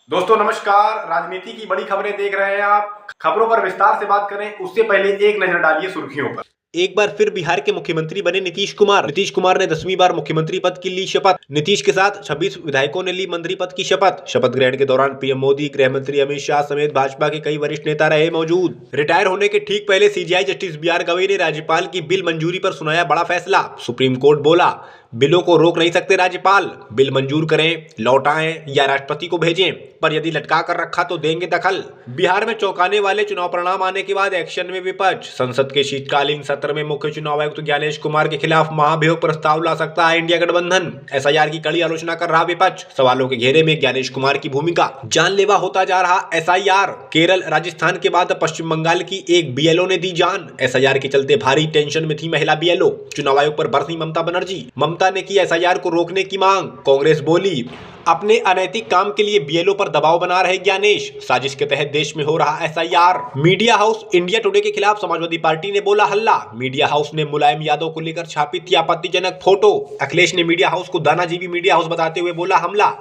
दोस्तों नमस्कार। राजनीति की बड़ी खबरें देख रहे हैं आप। खबरों पर विस्तार से बात करें उससे पहले एक नजर डालिए सुर्खियों पर। एक बार फिर बिहार के मुख्यमंत्री बने नीतीश कुमार। नीतीश कुमार ने 10वीं बार मुख्यमंत्री पद की ली शपथ। नीतीश के साथ 26 विधायकों ने ली मंत्री पद की शपथ। शपथ ग्रहण के दौरान पीएम मोदी, गृह मंत्री अमित शाह समेत भाजपा के कई वरिष्ठ नेता रहे मौजूद। रिटायर होने के ठीक पहले सीजेआई जस्टिस बी.आर. गवई ने राज्यपाल की बिल मंजूरी पर सुनाया बड़ा फैसला। सुप्रीम कोर्ट बोला, बिलों को रोक नहीं सकते राज्यपाल, बिल मंजूर करें, लौटाएं या राष्ट्रपति को भेजें, पर यदि लटका कर रखा तो देंगे दखल। बिहार में चौंकाने वाले चुनाव परिणाम आने के बाद एक्शन में विपक्ष। संसद के शीतकालीन सत्र में मुख्य चुनाव आयुक्त ज्ञानेश कुमार के खिलाफ महाभियोग प्रस्ताव ला सकता है इंडिया गठबंधन। एसआईआर की कड़ी आलोचना कर रहा विपक्ष। सवालों के घेरे में ज्ञानेश कुमार की भूमिका। जानलेवा होता जा रहा एसआईआर। केरल, राजस्थान के बाद पश्चिम बंगाल की एक बीएलओ ने दी जान। एसआईआर के चलते भारी टेंशन में थी महिला बीएलओ। चुनाव आयोग पर बरसी ममता बनर्जी। ममता ने की एसआईआर को रोकने की मांग। कांग्रेस बोली, अपने अनैतिक काम के लिए बीएलओ पर दबाव बना रहे ज्ञानेश। साजिश के तहत देश में हो रहा SIR. Media house India today के खिलाफ समाजवादी पार्टी ने बोला हल्ला। मीडिया हाउस ने मुलायम यादव को लेकर छापी थी आपत्तिजनक फोटो। अखिलेश ने मीडिया हाउस को दानाजीबी मीडिया हाउस बताते हुए बोला हमला।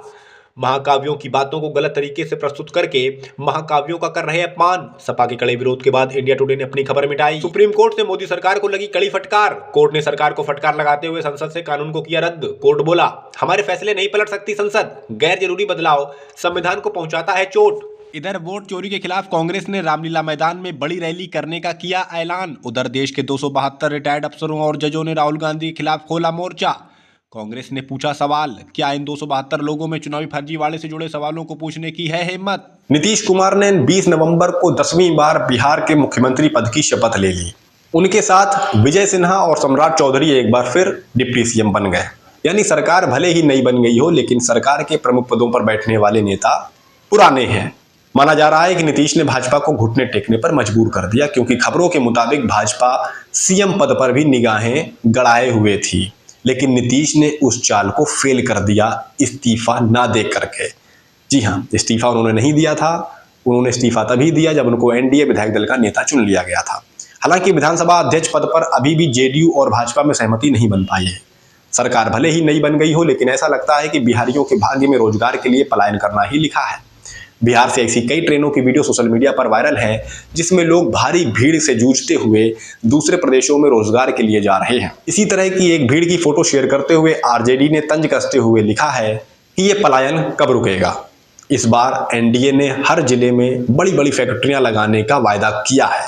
महाकाव्यों की बातों को गलत तरीके से प्रस्तुत करके महाकाव्यों का कर रहे अपमान। सपा के कड़े विरोध के बाद इंडिया टुडे ने अपनी खबर मिटाई। सुप्रीम कोर्ट से मोदी सरकार को लगी कड़ी फटकार। कोर्ट ने सरकार को फटकार लगाते हुए संसद से कानून को किया रद्द। कोर्ट बोला, हमारे फैसले नहीं पलट सकती संसद, गैर जरूरी बदलाव संविधान को पहुंचाता है चोट। इधर वोट चोरी के खिलाफ कांग्रेस ने रामलीला मैदान में बड़ी रैली करने का किया ऐलान। उधर देश के 272 रिटायर्ड अफसरों और जजों ने राहुल गांधी के खिलाफ खोला मोर्चा। कांग्रेस ने पूछा सवाल, क्या इन 272 लोगों में चुनावी फर्जीवाड़े से जुड़े सवालों को पूछने की है हिम्मत? नीतीश कुमार ने 20 नवंबर को 10वीं बार बिहार के मुख्यमंत्री पद की शपथ ले ली। उनके साथ विजय सिन्हा और सम्राट चौधरी एक बार फिर डिप्टी सीएम बन गए। यानी सरकार भले ही नई बन गई हो, लेकिन सरकार के प्रमुख पदों पर बैठने वाले नेता पुराने हैं। माना जा रहा है कि नीतीश ने भाजपा को घुटने टेकने पर मजबूर कर दिया, क्योंकि खबरों के मुताबिक भाजपा सीएम पद पर भी निगाहें गड़ाए हुए थी। लेकिन नीतीश ने उस चाल को फेल कर दिया, इस्तीफा ना दे करके। जी हाँ, इस्तीफा उन्होंने नहीं दिया था। उन्होंने इस्तीफा तभी दिया जब उनको एनडीए विधायक दल का नेता चुन लिया गया था। हालांकि विधानसभा अध्यक्ष पद पर अभी भी जेडीयू और भाजपा में सहमति नहीं बन पाई है। सरकार भले ही नई बन गई हो, लेकिन ऐसा लगता है कि बिहारियों के भाग्य में रोजगार के लिए पलायन करना ही लिखा है। बिहार से ऐसी कई ट्रेनों की वीडियो सोशल मीडिया पर वायरल है, जिसमें लोग भारी भीड़ से जूझते हुए दूसरे प्रदेशों में रोजगार के लिए जा रहे हैं। इसी तरह की एक भीड़ की फोटो शेयर करते हुए आरजेडी ने तंज कसते हुए लिखा है कि ये पलायन कब रुकेगा। इस बार एनडीए ने हर जिले में बड़ी बड़ी फैक्ट्रियां लगाने का वायदा किया है।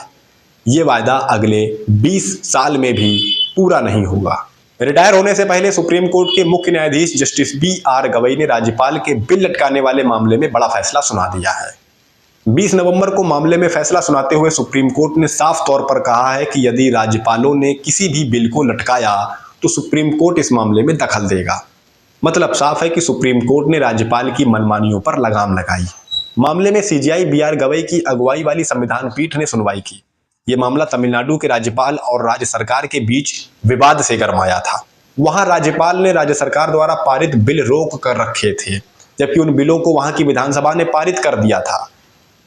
ये वायदा अगले 20 साल में भी पूरा नहीं होगा। रिटायर होने से पहले सुप्रीम कोर्ट के मुख्य न्यायाधीश जस्टिस बी.आर. गवई ने राज्यपाल के बिल लटकाने वाले मामले में बड़ा फैसला सुना दिया है। 20 नवंबर को मामले में फैसला सुनाते हुए सुप्रीम कोर्ट ने साफ तौर पर कहा है कि यदि राज्यपालों ने किसी भी बिल को लटकाया तो सुप्रीम कोर्ट इस मामले में दखल देगा। मतलब साफ है कि सुप्रीम कोर्ट ने राज्यपाल की मनमानियों पर लगाम लगाई। मामले में सीजेआई बी.आर. गवई की अगुवाई वाली संविधान पीठ ने सुनवाई की। ये मामला तमिलनाडु के राज्यपाल और राज्य सरकार के बीच विवाद से गरमाया था। वहां राज्यपाल ने राज्य सरकार द्वारा पारित बिल रोक कर रखे थे, जबकि उन बिलों को वहां की विधानसभा ने पारित कर दिया था।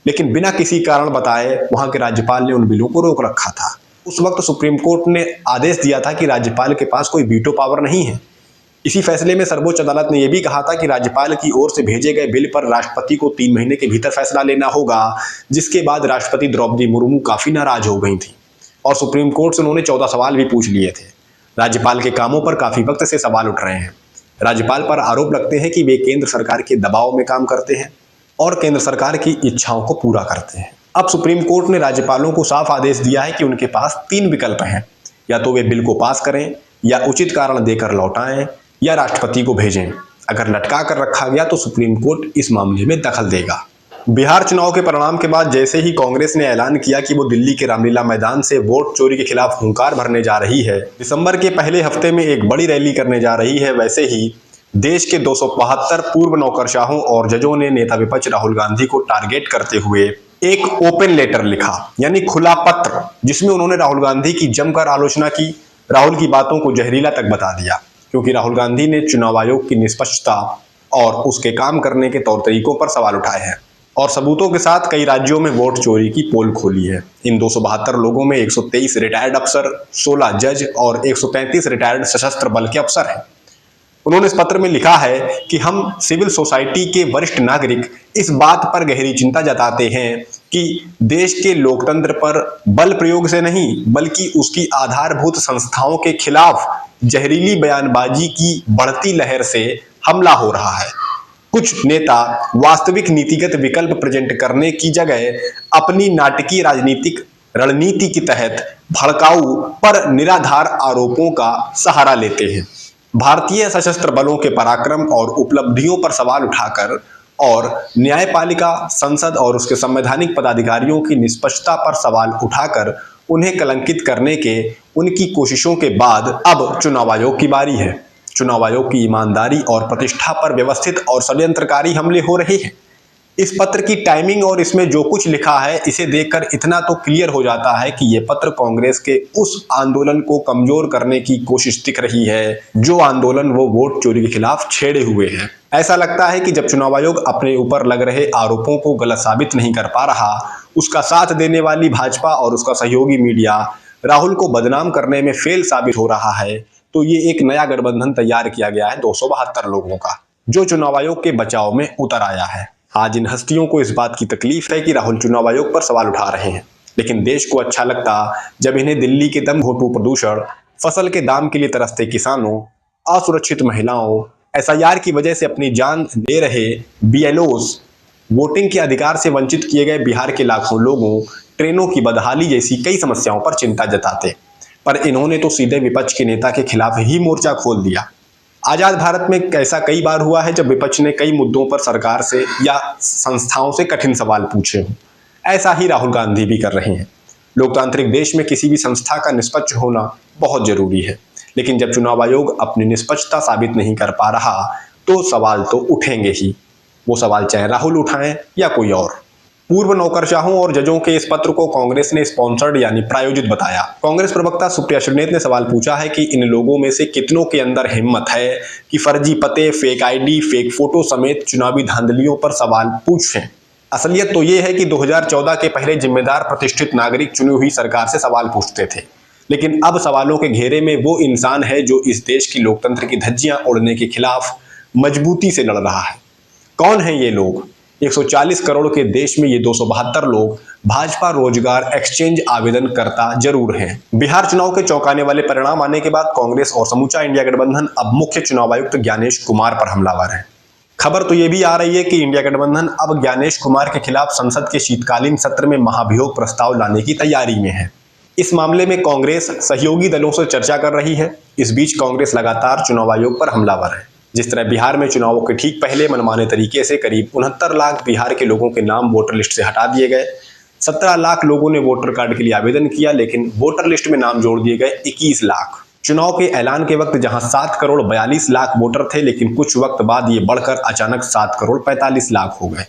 लेकिन बिना किसी कारण बताए वहां के राज्यपाल ने उन बिलों को रोक रखा था। उस वक्त सुप्रीम कोर्ट ने आदेश दिया था कि राज्यपाल के पास कोई वीटो पावर नहीं है। इसी फैसले में सर्वोच्च अदालत ने यह भी कहा था कि राज्यपाल की ओर से भेजे गए बिल पर राष्ट्रपति को 3 महीने के भीतर फैसला लेना होगा, जिसके बाद राष्ट्रपति द्रौपदी मुर्मू काफी नाराज हो गई थी और सुप्रीम कोर्ट से उन्होंने 14 सवाल भी पूछ लिए थे। राज्यपाल के कामों पर काफी वक्त से सवाल उठ रहे हैं। राज्यपाल पर आरोप लगते हैं कि वे केंद्र सरकार के दबाव में काम करते हैं और केंद्र सरकार की इच्छाओं को पूरा करते हैं। अब सुप्रीम कोर्ट ने राज्यपालों को साफ आदेश दिया है कि उनके पास 3 विकल्प हैं, या तो वे बिल को पास करें, या उचित कारण देकर लौटाएं, या राष्ट्रपति को भेजें। अगर लटका कर रखा गया तो सुप्रीम कोर्ट इस मामले में दखल देगा। बिहार चुनाव के परिणाम के बाद जैसे ही कांग्रेस ने ऐलान किया कि वो दिल्ली के रामलीला मैदान से वोट चोरी के खिलाफ हुंकार भरने जा रही है, दिसंबर के पहले हफ्ते में एक बड़ी रैली करने जा रही है, वैसे ही देश के 272 पूर्व नौकरशाहों और जजों ने नेता विपक्ष राहुल गांधी को टारगेट करते हुए एक ओपन लेटर लिखा, यानी खुला पत्र, जिसमें उन्होंने राहुल गांधी की जमकर आलोचना की, राहुल की बातों को जहरीला तक बता दिया, क्योंकि राहुल गांधी ने चुनाव आयोग की निष्पक्षता और उसके काम करने के तौर तरीकों पर सवाल उठाए हैं और सबूतों के साथ कई राज्यों में वोट चोरी की पोल खोली है। इन 272 लोगों में 123 रिटायर्ड अफसर, 16 जज और 133 रिटायर्ड सशस्त्र बल के अफसर हैं। उन्होंने इस पत्र में लिखा है कि हम सिविल सोसाइटी के वरिष्ठ नागरिक इस बात पर गहरी चिंता जताते हैं कि देश के लोकतंत्र पर बल प्रयोग से नहीं बल्कि उसकी आधारभूत संस्थाओं के खिलाफ जहरीली बयानबाजी की बढ़ती लहर से हमला हो रहा है। कुछ नेता वास्तविक नीतिगत विकल्प प्रेजेंट करने की जगह अपनी नाटकीय राजनीतिक रणनीति के तहत भड़काऊ पर निराधार आरोपों का सहारा लेते हैं। भारतीय सशस्त्र बलों के पराक्रम और उपलब्धियों पर सवाल उठाकर और न्यायपालिका, संसद और उसके संवैधानिक पदाधिकारियों की निष्पक्षता पर सवाल उठाकर उन्हें कलंकित करने के उनकी कोशिशों के बाद अब चुनाव आयोग की बारी है। चुनाव आयोग की ईमानदारी और प्रतिष्ठा पर व्यवस्थित और षड्यंत्रकारी हमले हो रहे हैं। इस पत्र की टाइमिंग और इसमें जो कुछ लिखा है, इसे देखकर इतना तो क्लियर हो जाता है कि यह पत्र कांग्रेस के उस आंदोलन को कमजोर करने की कोशिश दिख रही है जो आंदोलन वो वोट चोरी के खिलाफ छेड़े हुए हैं। ऐसा लगता है कि जब चुनाव आयोग अपने ऊपर लग रहे आरोपों को गलत साबित नहीं कर पा रहा, उसका साथ देने वाली भाजपा और उसका सहयोगी मीडिया राहुल को बदनाम करने में फेल साबित हो रहा है, तो ये एक नया गठबंधन तैयार किया गया है 272 लोगों का, जो चुनाव आयोग के बचाव में उतर आया है। आज इन हस्तियों को इस बात की तकलीफ है कि राहुल चुनाव आयोग पर सवाल उठा रहे हैं, लेकिन देश को अच्छा लगता जब इन्हें दिल्ली के दम घोटू प्रदूषण, फसल के दाम के लिए तरसते किसानों, असुरक्षित महिलाओं, एसआईआर की वजह से अपनी जान दे रहे बीएलओज, वोटिंग के अधिकार से वंचित किए गए बिहार के लाखों लोगों, ट्रेनों की बदहाली जैसी कई समस्याओं पर चिंता जताते, पर इन्होंने तो सीधे विपक्ष के नेता के खिलाफ ही मोर्चा खोल दिया। आजाद भारत में ऐसा कई बार हुआ है जब विपक्ष ने कई मुद्दों पर सरकार से या संस्थाओं से कठिन सवाल पूछे हों। ऐसा ही राहुल गांधी भी कर रहे हैं। लोकतांत्रिक देश में किसी भी संस्था का निष्पक्ष होना बहुत जरूरी है, लेकिन जब चुनाव आयोग अपनी निष्पक्षता साबित नहीं कर पा रहा तो सवाल तो उठेंगे ही। वो सवाल चाहे राहुल उठाएं या कोई और। पूर्व नौकरशाहों और जजों के इस पत्र को कांग्रेस ने स्पॉन्सर्ड यानी प्रायोजित बताया। कांग्रेस प्रवक्ता सुप्रिया श्रीनेत ने सवाल पूछा है कि इन लोगों में से कितनों के अंदर हिम्मत है कि फर्जी पते, फेक आईडी, फेक फोटो समेत चुनावी धांधलियों पर सवाल पूछें। असलियत तो ये है कि 2014 के पहले जिम्मेदार प्रतिष्ठित नागरिक चुनी हुई सरकार से सवाल पूछते थे, लेकिन अब सवालों के घेरे में वो इंसान है जो इस देश की लोकतंत्र की धज्जियां उड़ने के खिलाफ मजबूती से लड़ रहा है। कौन है ये लोग? 140 करोड़ के देश में ये 272 लोग भाजपा रोजगार एक्सचेंज आवेदन करता जरूर हैं। बिहार चुनाव के चौंकाने वाले परिणाम आने के बाद कांग्रेस और समूचा इंडिया गठबंधन अब मुख्य चुनाव आयुक्त ज्ञानेश कुमार पर हमलावर है। खबर तो ये भी आ रही है कि इंडिया गठबंधन अब ज्ञानेश कुमार के खिलाफ संसद के शीतकालीन सत्र में महाभियोग प्रस्ताव लाने की तैयारी में है। इस मामले में कांग्रेस सहयोगी दलों से चर्चा कर रही है। इस बीच कांग्रेस लगातार चुनाव आयोग पर हमलावर है। जिस तरह बिहार में चुनावों के ठीक पहले मनमाने तरीके से करीब 69 लाख बिहार के लोगों के नाम वोटर लिस्ट से हटा दिए गए, 17 लाख लोगों ने वोटर कार्ड के लिए आवेदन किया, लेकिन वोटर लिस्ट में नाम जोड़ दिए गए 21 लाख। चुनाव के ऐलान के वक्त जहां 7 करोड़ 42 लाख वोटर थे, लेकिन कुछ वक्त बाद ये बढ़कर अचानक 7 करोड़ 45 लाख हो गए।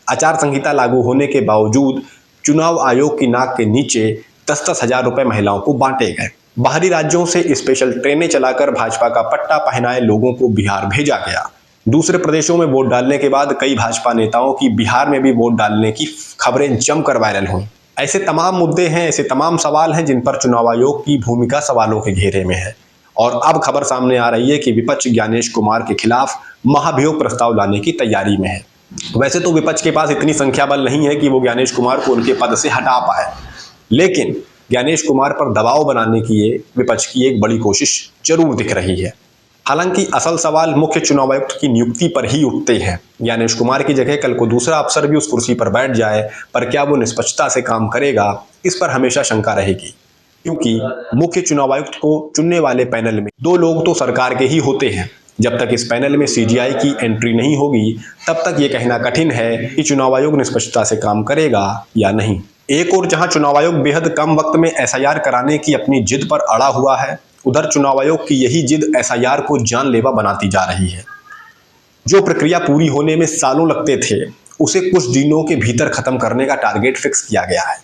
आचार संहिता लागू होने के बावजूद चुनाव आयोग की नाक के नीचे 10-10 हजार रुपए महिलाओं को बांटे गए। बाहरी राज्यों से स्पेशल ट्रेनें चलाकर भाजपा का पट्टा पहनाए लोगों को बिहार भेजा गया। दूसरे प्रदेशों में वोट डालने के बाद कई भाजपा नेताओं की बिहार में भी वोट डालने की खबरें जमकर वायरल हुई। ऐसे तमाम मुद्दे हैं, ऐसे तमाम सवाल हैं जिन पर चुनाव आयोग की भूमिका सवालों के घेरे में है। और अब खबर सामने आ रही है कि विपक्ष ज्ञानेश कुमार के खिलाफ महाभियोग प्रस्ताव लाने की तैयारी में है। वैसे तो विपक्ष के पास इतनी संख्या बल नहीं है कि वो ज्ञानेश कुमार को उनके पद से हटा पाए, लेकिन ज्ञानेश कुमार पर दबाव बनाने की ये विपक्ष की एक बड़ी कोशिश जरूर दिख रही है। हालांकि असल सवाल मुख्य चुनाव आयुक्त की नियुक्ति पर ही उठते हैं। ज्ञानेश कुमार की जगह कल को दूसरा अफसर भी उस कुर्सी पर बैठ जाए, पर क्या वो निष्पक्षता से काम करेगा, इस पर हमेशा शंका रहेगी। क्योंकि मुख्य चुनाव आयुक्त को चुनने वाले पैनल में 2 लोग तो सरकार के ही होते हैं। जब तक इस पैनल में सीजीआई की एंट्री नहीं होगी, तब तक ये कहना कठिन है कि चुनाव आयोग निष्पक्षता से काम करेगा या नहीं। एक और जहां चुनाव आयोग बेहद कम वक्त में एसआईआर कराने की अपनी जिद पर अड़ा हुआ है, उधर चुनाव आयोग की यही जिद एसआईआर को जानलेवा बनाती जा रही है। जो प्रक्रिया पूरी होने में सालों लगते थे, उसे कुछ दिनों के भीतर खत्म करने का टारगेट फिक्स किया गया है।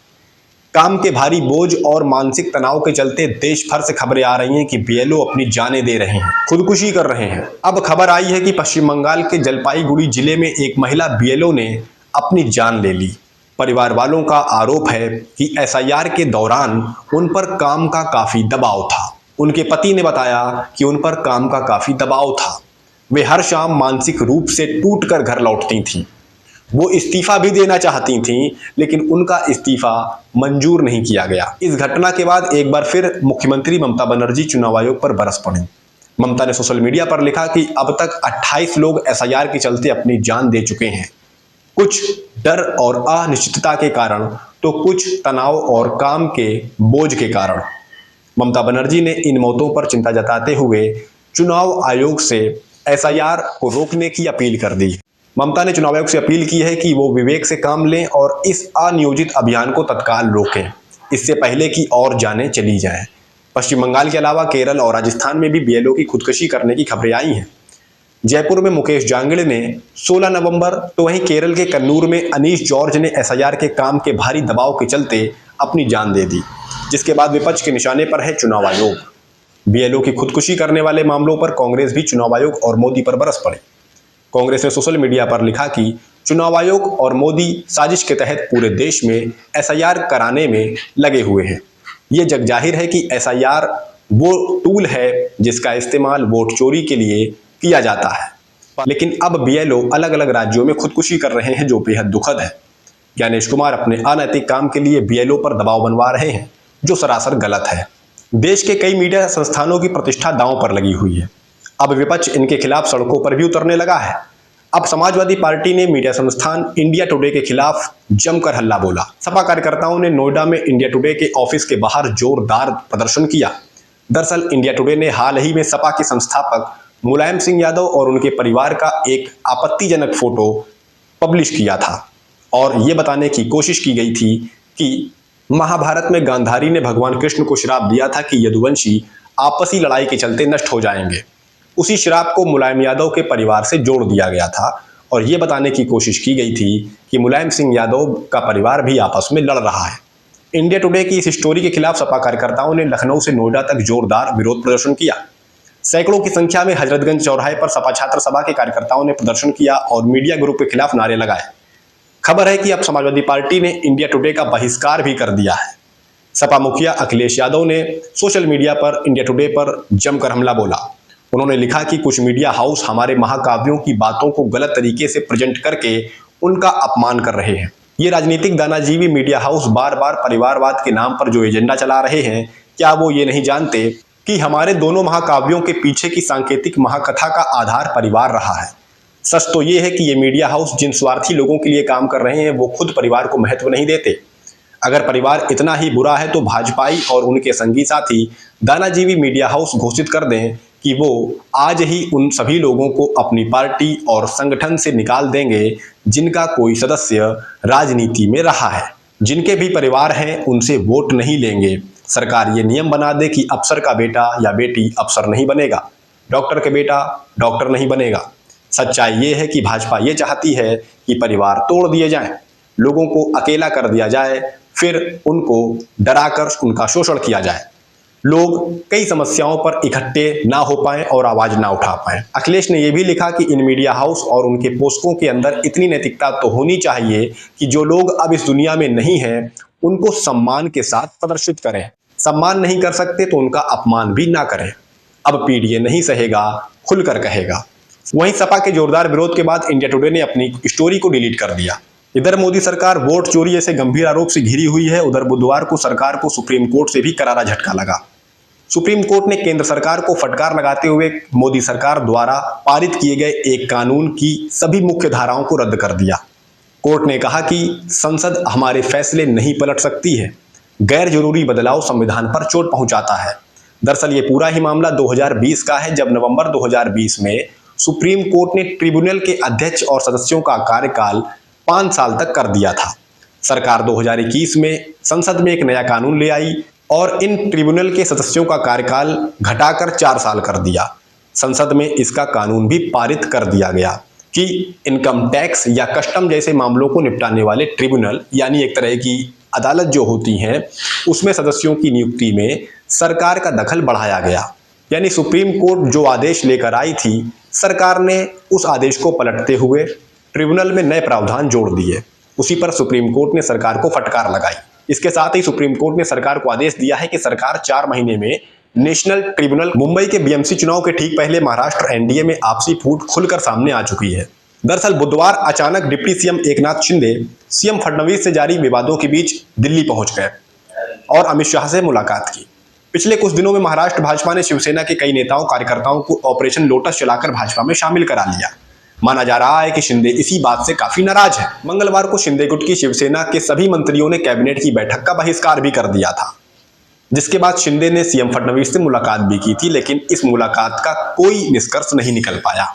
काम के भारी बोझ और मानसिक तनाव के चलते देश भर से खबरें आ रही हैं कि बीएलओ अपनी जानें दे रहे हैं, खुदकुशी कर रहे हैं। अब खबर आई है कि पश्चिम बंगाल के जलपाईगुड़ी जिले में एक महिला बीएलओ ने अपनी जान ले ली। परिवार वालों का आरोप है कि एसआईआर के दौरान उन पर काम का काफी दबाव था। उनके पति ने बताया कि उन पर काम का काफी दबाव था। वे हर शाम मानसिक रूप से टूटकर घर लौटती थीं। वो इस्तीफा भी देना चाहती थीं, लेकिन उनका इस्तीफा मंजूर नहीं किया गया। इस घटना के बाद एक बार फिर मुख्यमंत्री ममता बनर्जी चुनाव आयोग पर बरस पड़ी। ममता ने सोशल मीडिया पर लिखा कि अब तक 28 लोग एसआईआर के चलते अपनी जान दे चुके हैं, कुछ डर और अनिश्चितता के कारण तो कुछ तनाव और काम के बोझ के कारण। ममता बनर्जी ने इन मौतों पर चिंता जताते हुए चुनाव आयोग से एसआईआर को रोकने की अपील कर दी। ममता ने चुनाव आयोग से अपील की है कि वो विवेक से काम लें और इस अनियोजित अभियान को तत्काल रोकें, इससे पहले कि और जानें चली जाएं। पश्चिम बंगाल के अलावा केरल और राजस्थान में भी बीएलओ की खुदकुशी करने की खबरें आई हैं। जयपुर में मुकेश जांगड़े ने 16 नवंबर, तो वहीं केरल के कन्नूर में अनीश जॉर्ज ने एसआईआर के काम के भारी दबाव के चलते अपनी जान दे दी, जिसके बाद विपक्ष के निशाने पर है चुनाव आयोग। बीएलओ की खुदकुशी करने वाले मामलों पर कांग्रेस भी चुनाव आयोग और मोदी पर बरस पड़ी। कांग्रेस ने सोशल मीडिया पर लिखा कि चुनाव आयोग और मोदी साजिश के तहत पूरे देश में एसआईआर कराने में लगे हुए हैं। ये जग जाहिर है कि एसआईआर वो टूल है जिसका इस्तेमाल वोट चोरी के लिए किया जाता है, लेकिन अब बीएलओ अलग अलग राज्यों में खुदकुशी कर रहे हैं, जो बेहद दुखद है। ज्ञानेश कुमार अपने अनैतिक काम के लिए बीएलओ पर दबाव बनवा रहे हैं, जो सरासर गलत है। देश के कई मीडिया संस्थानों की प्रतिष्ठा दांव पर लगी हुई है। अब विपक्ष इनके खिलाफ सड़कों पर भी उतरने लगा है। अब समाजवादी पार्टी ने मीडिया संस्थान इंडिया टुडे के खिलाफ जमकर हल्ला बोला। सपा कार्यकर्ताओं ने नोएडा में इंडिया टुडे के ऑफिस के बाहर जोरदार प्रदर्शन किया। दरअसल इंडिया टुडे ने हाल ही में सपा के संस्थापक मुलायम सिंह यादव और उनके परिवार का एक आपत्तिजनक फोटो पब्लिश किया था और ये बताने की कोशिश की गई थी कि महाभारत में गांधारी ने भगवान कृष्ण को श्राप दिया था कि यदुवंशी आपसी लड़ाई के चलते नष्ट हो जाएंगे। उसी श्राप को मुलायम यादव के परिवार से जोड़ दिया गया था और ये बताने की कोशिश की गई थी कि मुलायम सिंह यादव का परिवार भी आपस में लड़ रहा है। इंडिया टुडे की इस स्टोरी के खिलाफ सपा कार्यकर्ताओं ने लखनऊ से नोएडा तक जोरदार विरोध प्रदर्शन किया। सैकड़ों की संख्या में हजरतगंज चौराहे पर सपा छात्र सभा के कार्यकर्ताओं ने प्रदर्शन किया और मीडिया ग्रुप के खिलाफ नारे लगाए। खबर है कि अब समाजवादी पार्टी ने इंडिया टुडे का बहिष्कार भी कर दिया है। सपा मुखिया अखिलेश यादव ने सोशल मीडिया पर इंडिया टुडे पर जमकर हमला बोला। उन्होंने लिखा कि कुछ मीडिया हाउस हमारे महाकाव्यों की बातों को गलत तरीके से प्रेजेंट करके उनका अपमान कर रहे हैं। ये राजनीतिक दानाजीवी मीडिया हाउस बार बार परिवारवाद के नाम पर जो एजेंडा चला रहे हैं, क्या वो ये नहीं जानते कि हमारे दोनों महाकाव्यों के पीछे की सांकेतिक महाकथा का आधार परिवार रहा है। सच तो ये है कि ये मीडिया हाउस जिन स्वार्थी लोगों के लिए काम कर रहे हैं वो खुद परिवार को महत्व नहीं देते। अगर परिवार इतना ही बुरा है तो भाजपाई और उनके संगी साथी दानाजीवी मीडिया हाउस घोषित कर दें कि वो आज ही उन सभी लोगों को अपनी पार्टी और संगठन से निकाल देंगे जिनका कोई सदस्य राजनीति में रहा है। जिनके भी परिवार हैं उनसे वोट नहीं लेंगे। सरकार ये नियम बना दे कि अफसर का बेटा या बेटी अफसर नहीं बनेगा, डॉक्टर के बेटा डॉक्टर नहीं बनेगा। सच्चाई ये है कि भाजपा ये चाहती है कि परिवार तोड़ दिए जाएं, लोगों को अकेला कर दिया जाए, फिर उनको डराकर उनका शोषण किया जाए, लोग कई समस्याओं पर इकट्ठे ना हो पाएं और आवाज ना उठा पाएं। अखिलेश ने यह भी लिखा कि इन मीडिया हाउस और उनके पोस्टों के अंदर इतनी नैतिकता तो होनी चाहिए कि जो लोग अब इस दुनिया में नहीं हैं उनको सम्मान के साथ प्रदर्शित करें। सम्मान नहीं कर सकते तो उनका अपमान भी ना करें। अब पीडीए नहीं सहेगा, खुलकर कहेगा। वहीं सपा के जोरदार विरोध के बाद इंडिया टुडे ने अपनी स्टोरी को डिलीट कर दिया। इधर मोदी सरकार वोट चोरी जैसे गंभीर आरोप से घिरी हुई है, उधर बुधवार को सरकार को सुप्रीम कोर्ट से भी करारा झटका लगा। सुप्रीम कोर्ट ने केंद्र सरकार को फटकार लगाते हुए मोदी सरकार द्वारा पारित किए गए एक कानून की सभी मुख्य धाराओं को रद्द कर दिया। कोर्ट ने कहा कि संसद हमारे फैसले नहीं पलट सकती है, गैर जरूरी बदलाव संविधान पर चोट पहुंचाता है। दरअसल ये पूरा ही मामला 2020 का है, जब नवंबर 2020 में सुप्रीम कोर्ट ने ट्रिब्यूनल के अध्यक्ष और सदस्यों का कार्यकाल 5 साल तक कर दिया था। सरकार 2021 में संसद में एक नया कानून ले आई और इन ट्रिब्यूनल के सदस्यों का कार्यकाल घटाकर 4 साल कर दिया। संसद में इसका कानून भी पारित कर दिया गया कि इनकम टैक्स या कस्टम जैसे मामलों को निपटाने वाले ट्रिब्यूनल, यानी एक तरह की अदालत जो होती हैं, उसमें सदस्यों की नियुक्ति में सरकार का दखल बढ़ाया गया। यानी सुप्रीम कोर्ट जो आदेश लेकर आई थी, सरकार ने उस आदेश को पलटते हुए ट्रिब्यूनल में नए प्रावधान जोड़ दिए। उसी पर सुप्रीम कोर्ट ने सरकार को फटकार लगाई। इसके साथ ही सुप्रीम कोर्ट ने सरकार को आदेश दिया है कि सरकार 4 महीने में नेशनल ट्रिब्यूनल मुंबई के बीएमसी चुनाव के ठीक पहले महाराष्ट्र एनडीए में आपसी फूट खुलकर सामने आ चुकी है। दरअसल बुधवार अचानक deputy CM Eknath Shinde CM Fadnavis से जारी विवादों के बीच दिल्ली पहुंच गए और अमित शाह से मुलाकात की। पिछले कुछ दिनों में महाराष्ट्र भाजपा ने शिवसेना के कई नेताओं कार्यकर्ताओं को ऑपरेशन लोटस चलाकर भाजपा में शामिल करा लिया। माना जा रहा है कि शिंदे इसी बात से काफी नाराज है। मंगलवार को शिंदे गुट की शिवसेना के सभी मंत्रियों ने कैबिनेट की बैठक का बहिष्कार भी कर दिया था, जिसके बाद शिंदे ने सीएम फडणवीस से मुलाकात भी की थी, लेकिन इस मुलाकात का कोई निष्कर्ष नहीं निकल पाया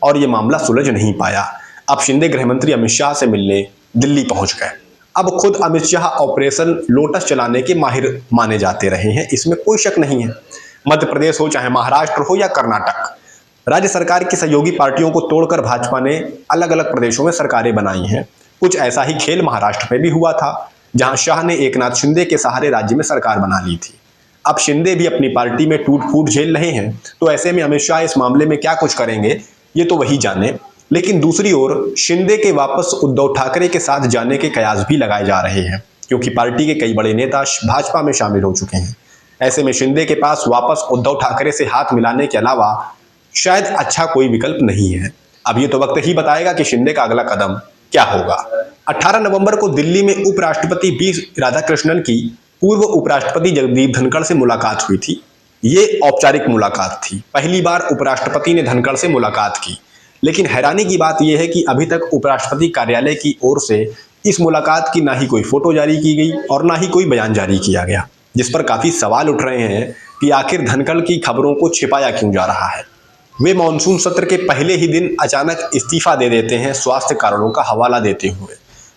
और ये मामला सुलझ नहीं पाया। अब शिंदे गृहमंत्री अमित शाह से मिलने दिल्ली पहुंच गए। अब खुद अमित शाह ऑपरेशन लोटस चलाने के माहिर माने जाते रहे हैं, इसमें कोई शक नहीं है। मध्य प्रदेश हो चाहे महाराष्ट्र हो या कर्नाटक, राज्य सरकार की सहयोगी पार्टियों को तोड़कर भाजपा ने अलग अलग प्रदेशों में सरकारें बनाई हैं। कुछ ऐसा ही खेल महाराष्ट्र में भी हुआ था, जहां शाह ने एकनाथ शिंदे के सहारे राज्य में सरकार बना ली थी। अब शिंदे भी अपनी पार्टी में टूट फूट झेल रहे हैं, तो ऐसे में अमित शाह इस मामले में क्या कुछ करेंगे ये तो वही जाने। लेकिन दूसरी ओर शिंदे के वापस उद्धव ठाकरे के साथ जाने के कयास भी लगाए जा रहे हैं, क्योंकि पार्टी के कई बड़े नेता भाजपा में शामिल हो चुके हैं। ऐसे में शिंदे के पास वापस उद्धव ठाकरे से हाथ मिलाने के अलावा शायद अच्छा कोई विकल्प नहीं है। अब ये तो वक्त ही बताएगा कि शिंदे का अगला कदम क्या होगा। 18 नवंबर को दिल्ली में उपराष्ट्रपति बी राधाकृष्णन की पूर्व उपराष्ट्रपति जगदीप धनखड़ से मुलाकात हुई थी। ये औपचारिक मुलाकात थी, पहली बार उपराष्ट्रपति ने धनखड़ से मुलाकात की। लेकिन हैरानी की बात यह है कि अभी तक उपराष्ट्रपति कार्यालय की ओर से इस मुलाकात की ना ही कोई फोटो जारी की गई और ना ही कोई बयान जारी किया गया, जिस पर काफी सवाल उठ रहे हैं कि आखिर धनखड़ की खबरों को छिपाया क्यों जा रहा है। वे मानसून सत्र के पहले ही दिन अचानक इस्तीफा दे देते हैं स्वास्थ्य कारणों का हवाला देते हुए,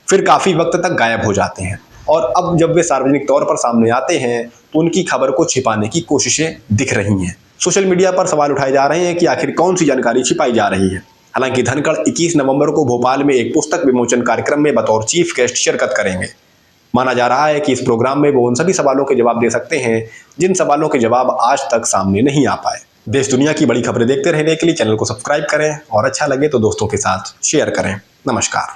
फिर काफी वक्त तक गायब हो जाते हैं और अब जब वे सार्वजनिक तौर पर सामने आते हैं तो उनकी खबर को छिपाने की कोशिशें दिख रही हैं। सोशल मीडिया पर सवाल उठाए जा रहे हैं कि आखिर कौन सी जानकारी छिपाई जा रही है। हालांकि धनखड़ 21 नवंबर को भोपाल में एक पुस्तक विमोचन कार्यक्रम में बतौर चीफ गेस्ट शिरकत करेंगे। माना जा रहा है कि इस प्रोग्राम में वो उन सभी सवालों के जवाब दे सकते हैं जिन सवालों के जवाब आज तक सामने नहीं आ पाए। देश दुनिया की बड़ी खबरें देखते रहने के लिए चैनल को सब्सक्राइब करें और अच्छा लगे तो दोस्तों के साथ शेयर करें। नमस्कार।